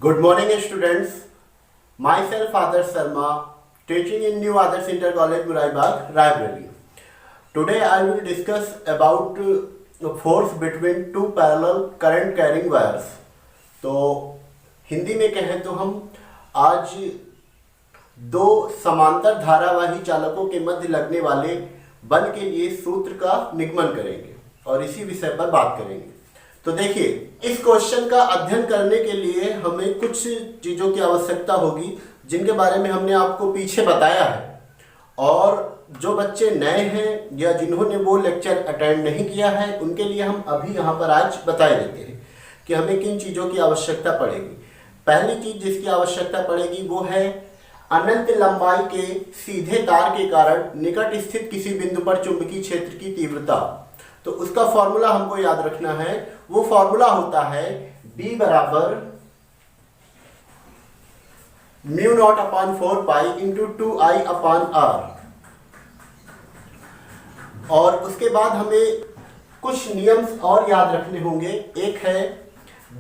Good morning, students. Myself, Adarsh Sharma, teaching in New Adarsh Inter College, Muraibagh, Raebareli. Today, I will discuss about force between two parallel current carrying wires. तो हिंदी में कहें तो हम आज दो समांतर धारावाही चालकों के मध्य लगने वाले बल के लिए सूत्र का निगमन करेंगे और इसी विषय पर बात करेंगे। तो देखिए, इस क्वेश्चन का अध्ययन करने के लिए हमें कुछ चीज़ों की आवश्यकता होगी जिनके बारे में हमने आपको पीछे बताया है, और जो बच्चे नए हैं या जिन्होंने वो लेक्चर अटेंड नहीं किया है उनके लिए हम अभी यहाँ पर आज बता देते हैं कि हमें किन चीज़ों की आवश्यकता पड़ेगी। पहली चीज़ जिसकी आवश्यकता पड़ेगी वो है अनंत लंबाई के सीधे तार के कारण निकट स्थित किसी बिंदु पर चुंबकीय क्षेत्र की तीव्रता। तो उसका फॉर्मूला हमको याद रखना है। वो फॉर्मूला होता है B बराबर μ0/4 पाई इंटू 2I/r। और उसके बाद हमें कुछ नियम और याद रखने होंगे। एक है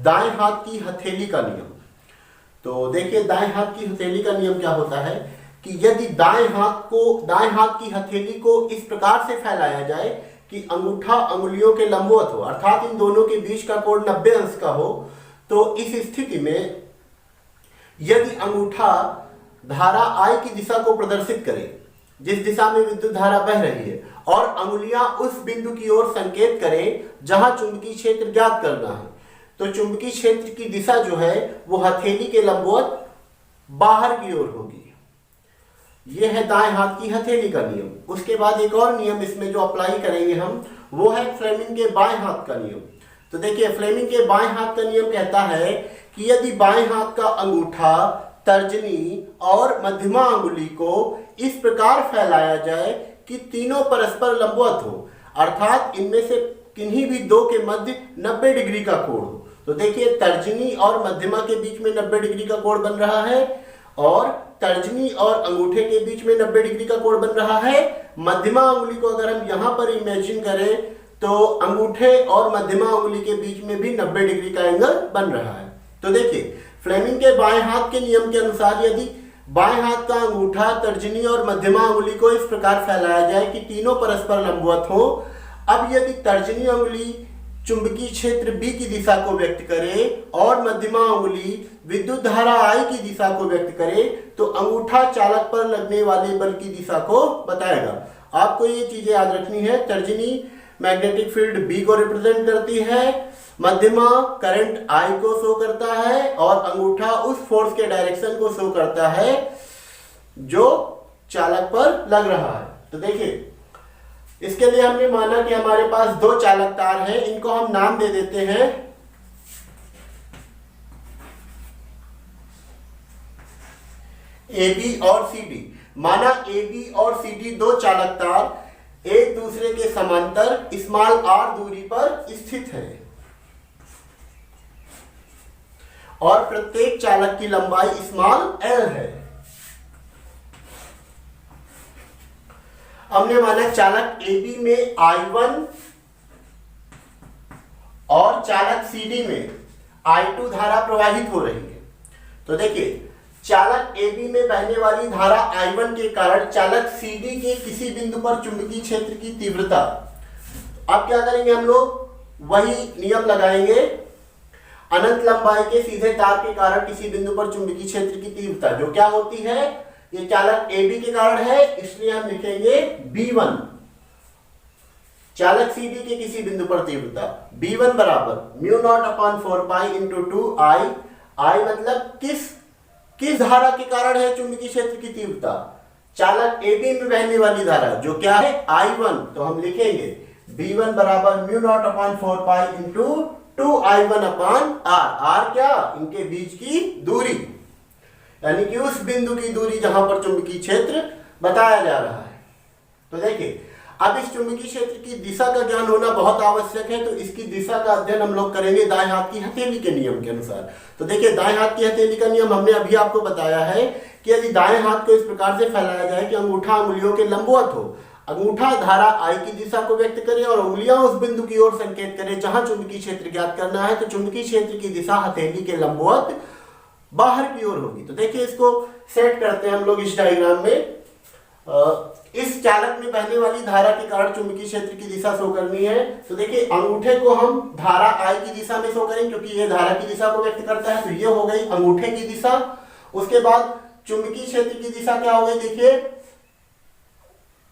दाएं हाथ की हथेली का नियम। तो देखिए, दाएं हाथ की हथेली का नियम क्या होता है कि यदि दाएं हाथ की हथेली को इस प्रकार से फैलाया जाए कि अंगूठा अंगुलियों के लंबवत हो, अर्थात इन दोनों के बीच का कोण 90 अंश का हो, तो इस स्थिति में यदि अंगूठा धारा I की दिशा को प्रदर्शित करे, जिस दिशा में विद्युत धारा बह रही है, और अंगुलियां उस बिंदु की ओर संकेत करें जहां चुंबकीय क्षेत्र ज्ञात करना है, तो चुंबकीय क्षेत्र की दिशा जो है वो हथेली के लंबवत बाहर की ओर होगी। यह है दाएं हाथ की हथेली का नियम। उसके बाद एक और नियम इसमें जो अप्लाई करेंगे हम, वो है फ्लेमिंग के बाएं हाथ का नियम। तो देखिए, फ्लेमिंग के बाएं हाथ का नियम कहता है कि यदि बाएं हाथ का अंगूठा, तर्जनी और मध्यमा अंगुली को इस प्रकार फैलाया जाए कि तीनों परस्पर लंबवत हो, अर्थात इनमें से किन्हीं भी दो के मध्य 90 डिग्री का कोण हो। तो देखिए, तर्जनी और मध्यमा के बीच में 90 डिग्री का कोण बन रहा है, और तर्जनी और अंगूठे के बीच में 90 डिग्री का कोण बन रहा है। मध्यमा अंगुली को अगर हम यहाँ पर इमेजिन करें तो अंगूठे और मध्यमा अंगुली के बीच में भी 90 डिग्री का एंगल बन रहा है। तो देखिए, फ्लेमिंग के बाएं हाथ के नियम के अनुसार यदि बाएं हाथ का अंगूठा, तर्जनी और मध्यमा अंगुली को इस प्रकार फैलाया जाए कि तीनों परस्पर लंबवत हो, अब यदि तर्जनी अंगुली चुंबकीय क्षेत्र B की दिशा को व्यक्त करे और मध्यमा अंगुली विद्युत धारा I की दिशा को व्यक्त करे, तो अंगूठा चालक पर लगने वाले बल की दिशा को बताएगा। आपको ये चीजें याद रखनी है। तर्जनी मैग्नेटिक फील्ड B को रिप्रेजेंट करती है, मध्यमा करंट I को शो करता है, और अंगूठा उस फोर्स के डायरेक्शन को शो करता है जो चालक पर लग रहा है। तो देखिए, इसके लिए हमने माना कि हमारे पास दो चालक तार हैं, इनको हम नाम दे देते हैं AB और CD। माना AB और CD दो चालक तार एक दूसरे के समांतर r दूरी पर स्थित हैं, और प्रत्येक चालक की लंबाई l है। हमने माना चालक AB में I1 और चालक CD में I2 धारा प्रवाहित हो रही है। तो देखिए, चालक AB में बहने वाली धारा I1 के कारण चालक CD के किसी बिंदु पर चुंबकीय क्षेत्र की तीव्रता। अब क्या करेंगे हम लोग? वही नियम लगाएंगे। अनंत लंबाई के सीधे तार के कारण किसी बिंदु पर चुंबकीय क्षेत्र की तीव्रता जो क्या होती है, ये चालक AB के कारण है, इसलिए हम लिखेंगे B1। चालक CD के किसी बिंदु पर तीव्रता B1 बराबर μ0/4 पाई इंटू 2I। I मतलब किस धारा के कारण है चुंबकीय क्षेत्र की तीव्रता? चालक AB में बहने वाली धारा जो क्या है, I1। तो हम लिखेंगे B1 बराबर μ0/4 पाई इंटू 2I1/r। r क्या? इनके बीच की दूरी, यानी कि उस बिंदु की दूरी जहां पर चुंबकीय क्षेत्र बताया जा रहा है। तो देखिए, अब इस चुंबकीय क्षेत्र की दिशा का ज्ञान होना बहुत आवश्यक है। तो इसकी दिशा का अध्ययन हम लोग करेंगे दाएं हाथ की हथेली के नियम के अनुसार। तो देखिए, दाएं हाथ की हथेली का नियम हमने अभी आपको बताया है कि यदि दाएं हाथ को इस प्रकार से फैलाया जाए कि अंगूठा अंगुलियों के लंबवत हो, अंगूठा धारा I की दिशा को व्यक्त करे और उंगलियां उस बिंदु की ओर संकेत करें जहां चुंबकीय क्षेत्र ज्ञात करना है, तो चुंबकीय क्षेत्र की दिशा हथेली के लंबवत बाहर की ओर होगी। तो देखिए इसको सेट करते हैं हम लोग इस डायग्राम में। इस चालक में बहने वाली धारा के कारण चुंबकीय क्षेत्र की दिशा शो करनी है। तो देखिए अंगूठे को हम धारा I की दिशा में शो करेंगे क्योंकि ये धारा की दिशा को व्यक्त करता है। तो ये हो गई अंगूठे की दिशा। उसके बाद चुंबकीय क्षेत्र की दिशा क्या हो गई, देखिए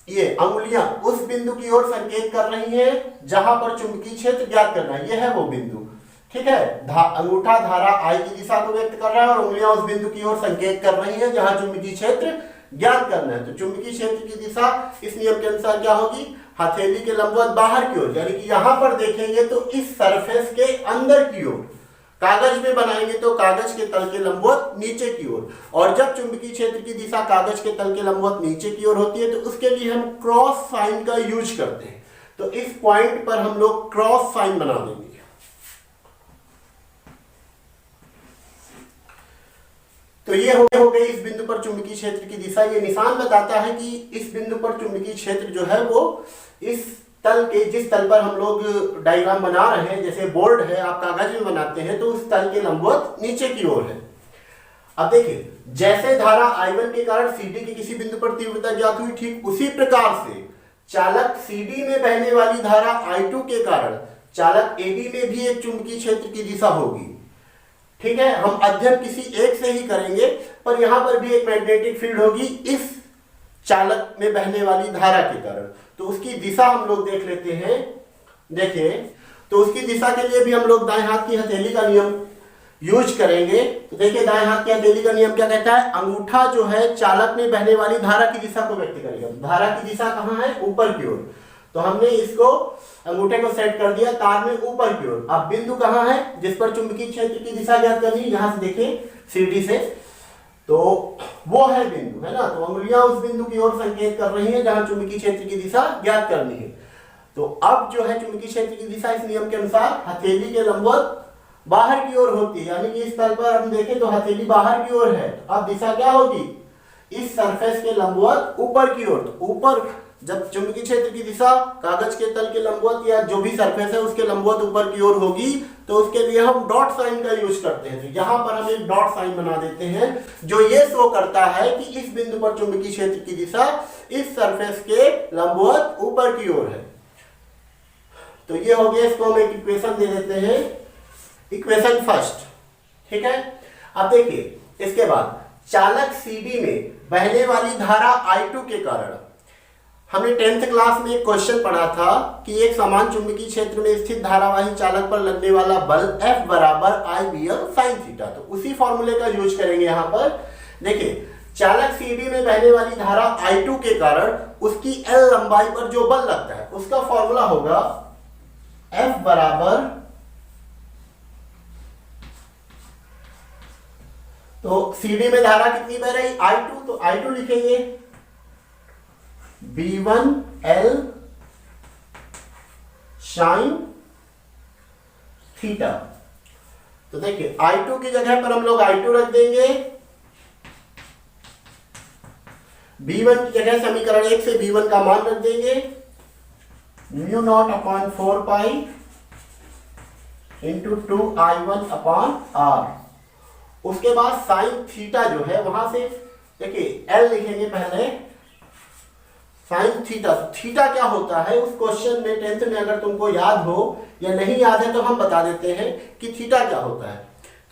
ये अंगुलियां उस बिंदु की ओर संकेत कर रही हैं जहां पर चुंबकीय क्षेत्र ज्ञात करना है। ये है वो बिंदु, ठीक है। अंगूठा धारा I की दिशा को व्यक्त कर रहा है और उंगलियां उस बिंदु की ओर संकेत कर रही हैं जहां चुंबकीय क्षेत्र ज्ञात करना है। तो चुंबकीय क्षेत्र की दिशा इस नियम के अनुसार क्या होगी, हथेली के लंबवत बाहर की ओर, यानी कि यहां पर देखेंगे तो इस सरफेस के अंदर की ओर। कागज में बनाएंगे तो कागज के तल के लंबवत नीचे की ओर। और जब चुंबकीय क्षेत्र की दिशा कागज के तल के लंबवत नीचे की ओर होती है तो उसके लिए हम क्रॉस साइन का यूज करते हैं। तो इस पॉइंट पर हम लोग क्रॉस साइन बना देंगे। तो ये हो गई इस बिंदु पर चुंबकीय क्षेत्र की दिशा। ये निशान बताता है कि इस बिंदु पर चुंबकीय क्षेत्र जो है वो इस तल के, जिस तल पर हम लोग डायग्राम बना रहे हैं, जैसे बोर्ड है आप कागज में बनाते हैं, तो उस तल के लंबवत नीचे की ओर है। अब देखिए जैसे धारा I1 के कारण CD के किसी बिंदु पर तीव्रता ज्ञात हुई, ठीक उसी प्रकार से चालक CD में बहने वाली धारा I2 के कारण चालक AB में भी एक चुंबकीय क्षेत्र की दिशा होगी, ठीक है। हम अध्ययन किसी एक से ही करेंगे, पर यहां पर भी एक मैग्नेटिक फील्ड होगी इस चालक में बहने वाली धारा के कारण। तो उसकी दिशा हम लोग देख लेते हैं। देखिए तो उसकी दिशा के लिए भी हम लोग दाएं हाथ की हथेली का नियम यूज करेंगे। तो देखिए दाएं हाथ की हथेली का नियम क्या कहता है, अंगूठा जो है चालक में बहने वाली धारा की दिशा को व्यक्त करेगा। धारा की दिशा कहां है, ऊपर की ओर। तो हमने इसको अंगूठे को सेट कर दिया तार में ऊपर की ओर। अब बिंदु कहां है जिस पर चुंबकीय क्षेत्र की दिशा ज्ञात करनी है, यहां से देखिए सीडी से, तो वो है बिंदु, है ना। तो अंगुलियां उस बिंदु की ओर संकेत कर रही हैं जहां चुंबकीय क्षेत्र की दिशा ज्ञात करनी है। तो अब जो है चुंबकीय क्षेत्र की दिशा इस नियम के अनुसार हथेली के लंबवत बाहर की ओर होती है, यानी कि इस तल पर हम देखें तो हथेली बाहर की ओर है। अब दिशा क्या होगी, इस सरफेस के लंबवत ऊपर की ओर। तो ऊपर जब चुंबकीय क्षेत्र की दिशा कागज के तल के लंबवत या जो भी सरफेस है उसके लंबवत ऊपर की ओर होगी, तो उसके लिए हम डॉट साइन का यूज करते हैं। तो यहां पर हम एक डॉट साइन बना देते हैं जो ये शो करता है कि इस बिंदु पर चुंबकीय क्षेत्र की दिशा इस सरफेस के लंबवत ऊपर की ओर है। तो ये हो गया, इसको हम एक इक्वेशन दे देते हैं, इक्वेशन फर्स्ट, ठीक है। अब देखिए इसके बाद चालक CD में बहने वाली धारा I2 के कारण हमने 10th क्लास में एक क्वेश्चन पढ़ा था कि एक समान चुंबकीय क्षेत्र में स्थित धारावाही चालक पर लगने वाला बल F बराबर IBL sin थीटा। तो उसी फॉर्मूले का यूज करेंगे यहां पर। देखिए चालक CD में बहने वाली धारा I2 के कारण उसकी L लंबाई पर जो बल लगता है उसका फॉर्मूला होगा F बराबर, तो CD में धारा कितनी बह रही I2, तो I2 लिखेंगे B1L sin थीटा। तो देखिए I2 की जगह पर हम लोग I2 रख देंगे, B1 की जगह समीकरण 1 से B1 का मान रख देंगे mu naught upon 4 pi into 2I1 upon R। उसके बाद साइन थीटा जो है वहां से देखिए L लिखेंगे पहले, साइन थीटा। थीटा क्या होता है उस क्वेश्चन में 10th में अगर तुमको याद हो या नहीं याद है तो हम बता देते हैं कि थीटा क्या होता है।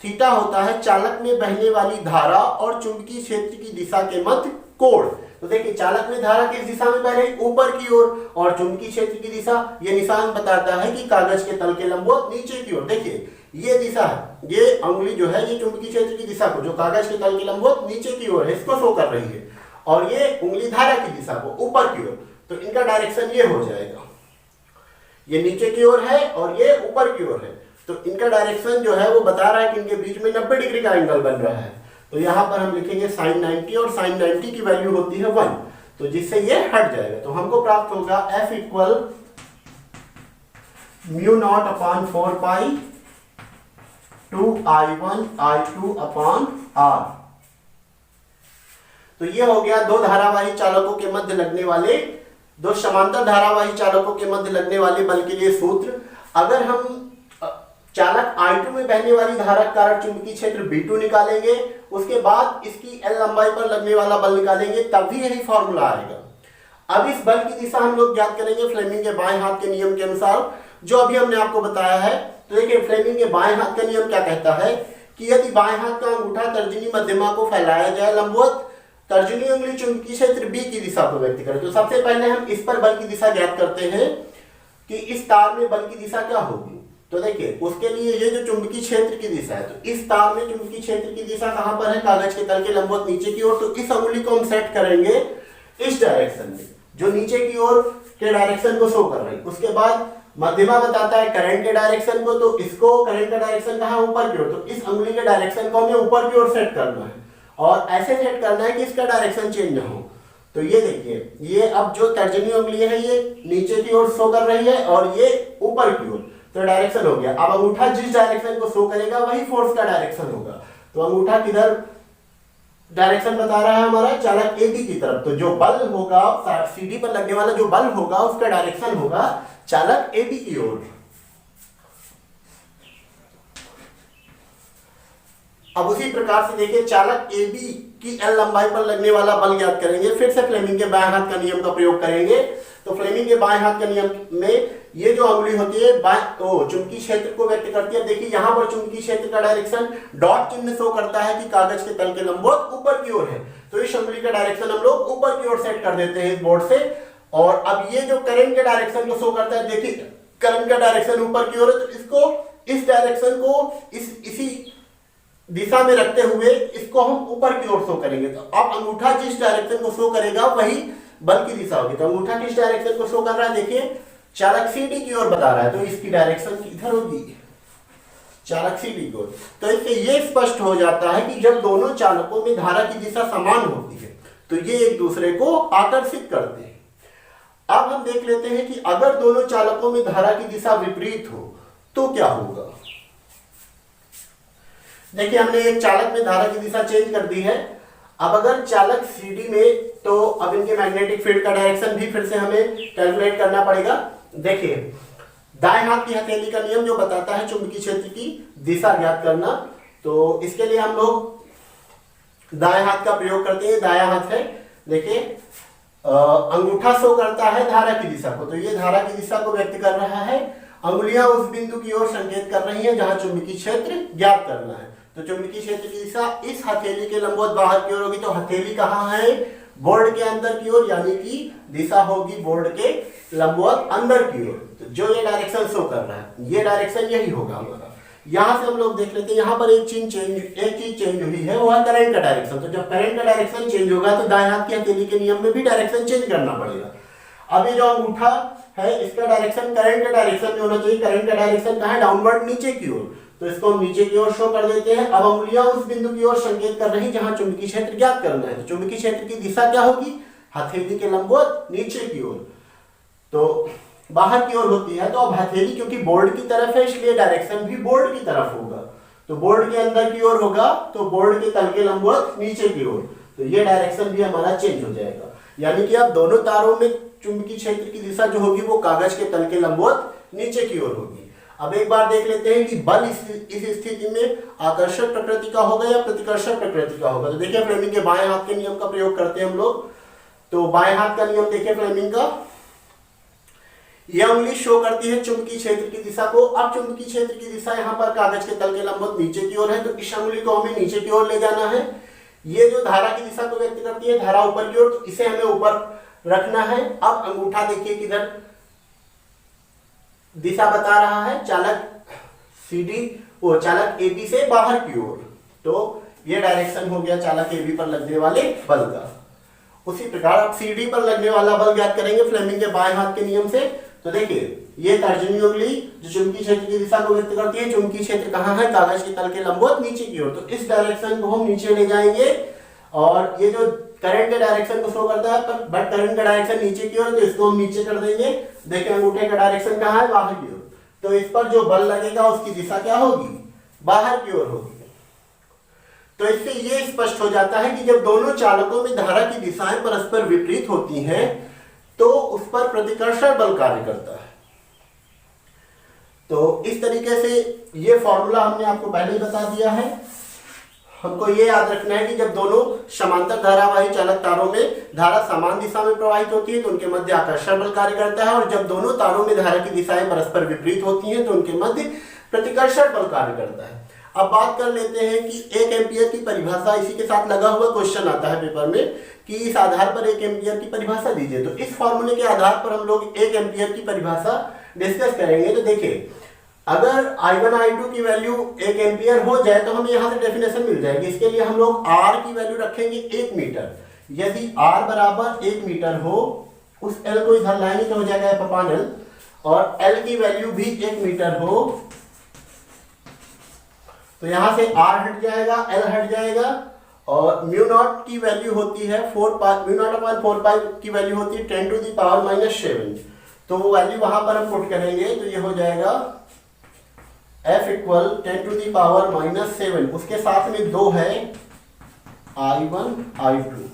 थीटा होता है चालक में बहने वाली धारा और चुंबकीय क्षेत्र की दिशा के मध्य कोण। तो देखिए चालक में धारा किस दिशा में बह रही, ऊपर की ओर, और चुंबकीय क्षेत्र की दिशा ये निशान बताता है कि कागज के तल के लंबवत नीचे की ओर। देखिए ये दिशा है, ये अंगुली जो है ये चुंबकीय क्षेत्र की दिशा को जो कागज के तल के लंबवत नीचे की ओर है इसको शो कर रही है, और ये उंगली धारा की दिशा को ऊपर की ओर। तो इनका डायरेक्शन ये हो जाएगा, ये नीचे की ओर है और ये ऊपर की ओर है। तो इनका डायरेक्शन जो है वो बता रहा है कि इनके बीच में 90 डिग्री का एंगल बन रहा है। तो यहां पर हम लिखेंगे sin 90 और sin 90 की वैल्यू होती है 1, तो जिससे ये हट जाएगा। तो हमको प्राप्त होगा F equal mu naught upon 4 पाई 2I1 I2 अपॉन R। तो ये हो गया दो धारावाही चालकों के मध्य लगने वाले, दो समांतर धारावाही चालकों के मध्य लगने वाले बल के लिए सूत्र। अगर हम चालक I2 में बहने वाली धारा के कारण चुंबकीय क्षेत्र B2 निकालेंगे, उसके बाद इसकी L लंबाई पर लगने वाला बल निकालेंगे, तभी यही फॉर्मूला आएगा। अब इस बल की दिशा हम लोग ज्ञात करेंगे फ्लेमिंग के बाएं हाथ के नियम के अनुसार, जो अभी हमने आपको बताया है। तो देखिए फ्लेमिंग के बाएं हाथ का नियम क्या कहता है कि यदि बाएं हाथ का अंगूठा तर्जनी मध्यमा को फैलाया जाए लंबवत, तर्जनी उंगली चुंबकीय क्षेत्र B की दिशा को व्यक्त करे। तो सबसे पहले हम इस पर बल की दिशा ज्ञात करते हैं कि इस तार में बल की दिशा क्या होगी। तो देखिए उसके लिए ये जो चुंबकीय क्षेत्र की दिशा है, तो इस तार में चुंबकीय क्षेत्र की दिशा कहां पर है, कागज के तल के लंबवत नीचे की ओर। तो इस अंगुली को हम सेट करेंगे इस डायरेक्शन में, जो नीचे की ओर के डायरेक्शन को शो कर रही है। उसके बाद मध्यमा बताता है करंट के डायरेक्शन को, तो इसको करंट का डायरेक्शन कहां, ऊपर की ओर। तो इस अंगुली के डायरेक्शन को हमें ऊपर की ओर सेट करना है और ऐसे सेट करना है कि इसका डायरेक्शन चेंज ना हो। तो ये देखिए, ये अब जो तर्जनी उंगली है ये नीचे की ओर शो कर रही है और ये ऊपर की ओर, तो डायरेक्शन हो गया। अब अंगूठा जिस डायरेक्शन को शो करेगा वही फोर्स का डायरेक्शन होगा। तो अंगूठा किधर डायरेक्शन बता रहा है हमारा, चालक AB की तरफ। तो जो बल होगा CD पर लगने वाला जो बल होगा उसका डायरेक्शन होगा चालक AB की ओर। अब उसी प्रकार से देखिए चालक AB की L लंबाई पर लगने वाला बल ज्ञात करेंगे। फिर से फ्लेमिंग के बाएं हाथ का नियम का प्रयोग करेंगे। तो फ्लेमिंग के बाएं हाथ का नियम में ये जो अंगुली होती है चुंबकीय क्षेत्र को व्यक्त करती है। देखिए यहाँ पर चुंबकीय क्षेत्र का डायरेक्शन डॉट चिन्ह शो करता है कि कागज के तल के लंबवत ऊपर की ओर है। तो इस अंगुली का डायरेक्शन हम लोग ऊपर की ओर सेट कर देते हैं इस बोर्ड से। और अब ये जो करंट के डायरेक्शन को शो करता है, देखिए करंट का डायरेक्शन ऊपर की ओर है, तो इसको इस डायरेक्शन को इसी दिशा में रखते हुए इसको हम ऊपर की ओर शो करेंगे। तो अब अंगूठा जिस डायरेक्शन को शो करेगा वही बल की दिशा होगी। तो अंगूठा किस डायरेक्शन को शो कर रहा है, देखिए चालक CD की ओर बता रहा है, तो इसकी डायरेक्शन किधर होगी, चालक CD की ओर। तो इससे ये स्पष्ट हो जाता है कि जब दोनों चालकों में धारा की दिशा समान होती है तो ये एक दूसरे को आकर्षित करते हैं। अब हम देख लेते हैं कि अगर दोनों चालकों में धारा की दिशा विपरीत हो तो क्या होगा। देखिए हमने एक चालक में धारा की दिशा चेंज कर दी है। अब अगर चालक CD में, तो अब इनके मैग्नेटिक फील्ड का डायरेक्शन भी फिर से हमें कैलकुलेट करना पड़ेगा। देखिए दाएं हाथ की हथेली का नियम जो बताता है चुंबकीय क्षेत्र की दिशा ज्ञात करना, तो इसके लिए हम लोग दाएं हाथ का प्रयोग करते हैं। दायां हाथ है, देखिए अंगूठा शो करता है धारा की दिशा को, तो ये धारा की दिशा को व्यक्त कर रहा है। अंगुलियां उस बिंदु की ओर संकेत कर रही हैं जहां चुंबकीय क्षेत्र ज्ञात करना है। तो चुंबकीय क्षेत्र की दिशा इस हथेली के लंबवत बाहर की ओर होगी। तो हथेली कहाँ है, बोर्ड के अंदर की ओर, यानी कि दिशा होगी बोर्ड के लंबवत अंदर की ओर। तो जो ये डायरेक्शन शो कर रहा है ये डायरेक्शन यही होगा हमारा। यहां से हम लोग देख लेते हैं, यहाँ पर एक चीज चेंज हुई है, वो है करंट का डायरेक्शन। तो जब करंट का डायरेक्शन चेंज होगा तो दाएं हाथ की हथेली के नियम में भी डायरेक्शन चेंज करना पड़ेगा। अब ये जो अंगूठा है इसका डायरेक्शन करंट के डायरेक्शन में होना चाहिए। करंट का डायरेक्शन कहाँ है, डाउनवर्ड नीचे की ओर, तो इसको हम नीचे की ओर शो कर देते हैं। अब अंगुलियां उस बिंदु की ओर संकेत कर रही जहां चुंबकीय क्षेत्र ज्ञात करना है। तो चुंबकीय क्षेत्र की दिशा क्या होगी, हथेली के लंबवत नीचे की ओर, तो बाहर की ओर होती है। तो अब हथेली क्योंकि बोर्ड की तरफ है इसलिए डायरेक्शन भी बोर्ड की तरफ होगा। तो बोर्ड के अंदर की ओर होगा तो बोर्ड के तल के लंबवत नीचे की ओर, तो ये डायरेक्शन भी हमारा चेंज हो जाएगा। यानी कि अब दोनों तारों में चुंबकीय क्षेत्र की दिशा जो होगी वो कागज के तल के लंबवत नीचे की ओर होगी। अब एक बार देख लेते हैं कि बल इस स्थिति में आकर्षक प्रकृति का होगा या प्रतिकर्षक प्रकृति का होगा। तो देखिए फ्लेमिंग के बाएं हाथ के नियम का प्रयोग करते हैं हम लोग। तो बाएं हाथ का नियम देखिए फ्लेमिंग का, यह उंगली शो करती है चुंबकीय क्षेत्र की दिशा को। अब चुंबकीय क्षेत्र की दिशा यहाँ पर कागज के तल के लंबवत नीचे की ओर है, तो इस उंगली को हमें नीचे की ओर ले जाना है। ये जो धारा की दिशा को व्यक्त करती है, धारा ऊपर की ओर, तो इसे हमें ऊपर रखना है। अब अंगूठा देखिए किधर दिशा बता रहा है, चालक AB से बाहर की ओर। तो ये डायरेक्शन हो गया चालक AB पर लगने वाले बल का। उसी प्रकार अब CD पर लगने वाला बल ज्ञात करेंगे फ्लेमिंग के बाएं हाथ के नियम से। तो देखिए ये तर्जनी उंगली जो चुंबकीय क्षेत्र की दिशा को व्यक्त करती है, चुंबकीय क्षेत्र कहाँ है, कागज के तल के लंबवत नीचे की ओर। तो इस डायरेक्शन को हम नीचे ले जाएंगे और ये जो करंट के डायरेक्शन को शो करता है, बट करंट का डायरेक्शन नीचे की ओर, तो इसको हम नीचे कर देंगे। देखिए अंगूठे का डायरेक्शन कहाँ है, बाहर की ओर, तो इस पर जो बल लगेगा उसकी दिशा क्या होगी, बाहर की ओर होगी। तो इससे ये स्पष्ट हो जाता है कि जब दोनों चालकों में धारा की दिशाएं परस्पर विपरीत होती हैं तो उस पर प्रतिकर्षण बल कार्य करता है। तो इस तरीके से ये फॉर्मूला हमने आपको पहले ही बता दिया है। हमको ये याद रखना है कि जब दोनों समांतर धारावाही चालक तारों में धारा समान दिशा में प्रवाहित होती है तो उनके मध्य आकर्षण बल कार्य करता है, और जब दोनों तारों में धारा की दिशाएं परस्पर विपरीत होती हैं तो उनके मध्य प्रतिकर्षण बल कार्य करता है। अब बात कर लेते हैं कि 1 एम्पियर की परिभाषा, इसी के साथ लगा हुआ क्वेश्चन आता है पेपर में कि इस आधार पर 1 एम्पियर की परिभाषा दीजिए। तो इस फॉर्मूले के आधार पर हम लोग 1 एम्पियर की परिभाषा डिस्कस करेंगे। तो देखिए, अगर I1 I2 की वैल्यू 1 एम्पियर हो जाए तो हमें यहाँ से डेफिनेशन मिल जाएगी। इसके लिए हम लोग R की वैल्यू रखेंगे 1 मीटर। यदि R बराबर 1 मीटर हो, उस L को इधर लाएंगे तो हो जाएगा F/L, और L की वैल्यू भी 1 मीटर हो तो यहाँ से R हट जाएगा, L हट जाएगा, और म्यू नॉट की वैल्यू होती है 4 म्यू नॉट अपॉन 4 की वैल्यू होती है 10⁻⁻7। तो वो वैल्यू वहां पर हम पुट करेंगे तो ये हो जाएगा F इक्वल 10⁻⁻7। उसके साथ में 2 है I1 I2।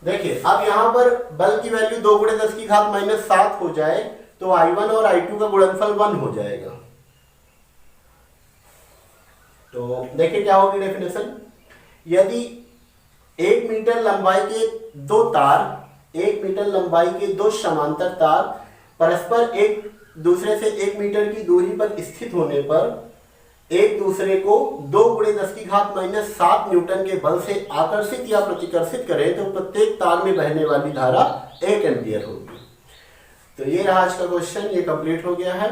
देखिए, अब यहाँ पर बल की वैल्यू 2 × 10⁻⁻7 हो जाए तो I1 और I2 का गुणनफल 1 हो जाएगा। तो देखिए क्या होगी डेफिनेशन। यदि 1 मीटर लंबाई के 2 तार, 1 मीटर लंबाई के 2 समांतर तार परस्पर एक दूसरे से 1 मीटर की दूरी पर स्थित होने पर एक दूसरे को 2 × 10⁻⁷ न्यूटन के बल से आकर्षित या प्रतिकर्षित करें तो प्रत्येक तार में बहने वाली धारा 1 एम्पियर होगी। तो ये रहा आज का क्वेश्चन, ये कंप्लीट हो गया है।